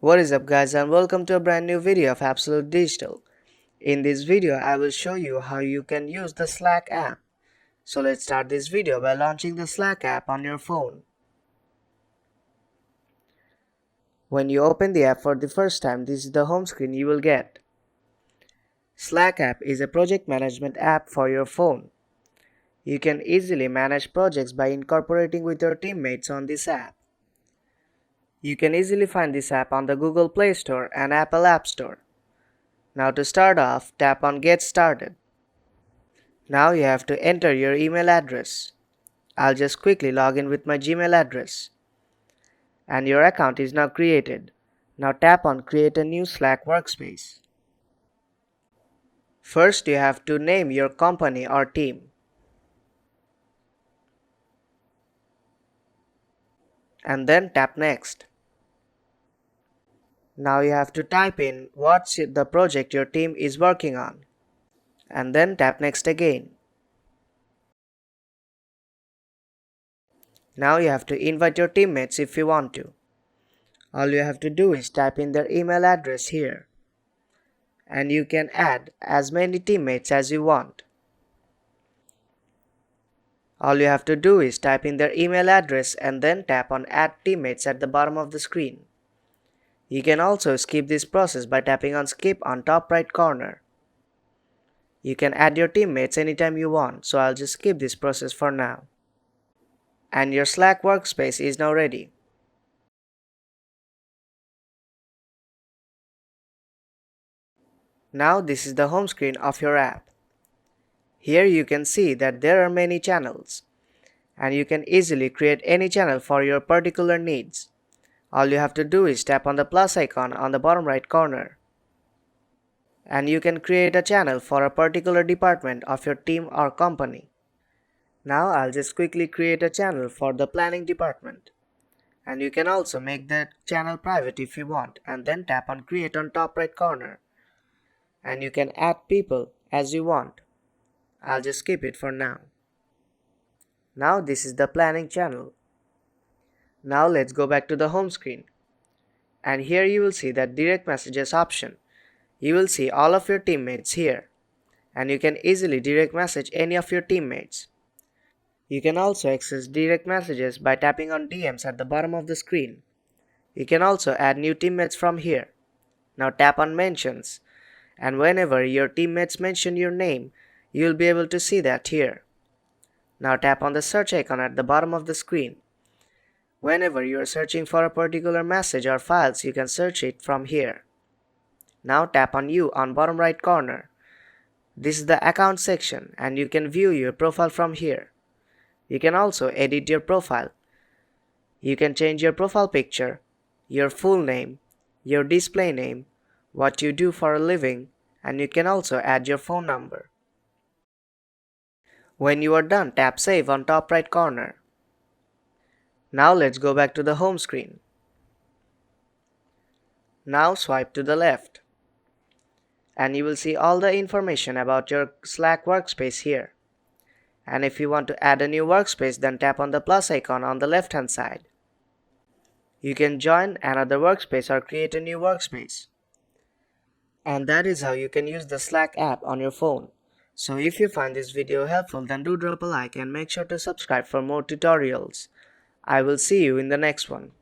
What is up guys, and welcome to a brand new video of Absolute Digital. In this video I will show you how you can use the Slack app. So let's start this video by launching the Slack app on your phone. When you open the app for the first time, this is the home screen you will get. Slack app is a project management app for your phone. You can easily manage projects by incorporating with your teammates on this app. You can easily find this app on the Google Play Store and Apple App Store. Now to start off, tap on Get Started. Now you have to enter your email address. I'll just quickly log in with my Gmail address. And your account is now created. Now tap on Create a new Slack workspace. First you have to name your company or team. And then tap Next. Now you have to type in what's the project your team is working on. And then tap Next again. Now you have to invite your teammates if you want to. All you have to do is type in their email address here. And you can add as many teammates as you want. All you have to do is type in their email address and then tap on Add Teammates at the bottom of the screen. You can also skip this process by tapping on Skip on top right corner. You can add your teammates anytime you want, so I'll just skip this process for now. And your Slack workspace is now ready. Now this is the home screen of your app. Here you can see that there are many channels, and you can easily create any channel for your particular needs. All you have to do is tap on the plus icon on the bottom right corner. And you can create a channel for a particular department of your team or company. Now I'll just quickly create a channel for the planning department. And you can also make that channel private if you want, and then tap on Create on top right corner. And you can add people as you want. I'll just skip it for now. Now this is the planning channel. Now let's go back to the home screen. And here you will see that direct messages option. You will see all of your teammates here. And you can easily direct message any of your teammates. You can also access direct messages by tapping on DMs at the bottom of the screen. You can also add new teammates from here. Now tap on Mentions. And whenever your teammates mention your name, you will be able to see that here. Now tap on the search icon at the bottom of the screen. Whenever you are searching for a particular message or files, you can search it from here. Now tap on You on bottom right corner. This is the account section, and you can view your profile from here. You can also edit your profile. You can change your profile picture, your full name, your display name, what you do for a living, and you can also add your phone number. When you are done, tap Save on top right corner. Now let's go back to the home screen. Now swipe to the left. And you will see all the information about your Slack workspace here. And if you want to add a new workspace, then tap on the plus icon on the left hand side. You can join another workspace or create a new workspace. And that is how you can use the Slack app on your phone. So if you find this video helpful, then do drop a like and make sure to subscribe for more tutorials. I will see you in the next one.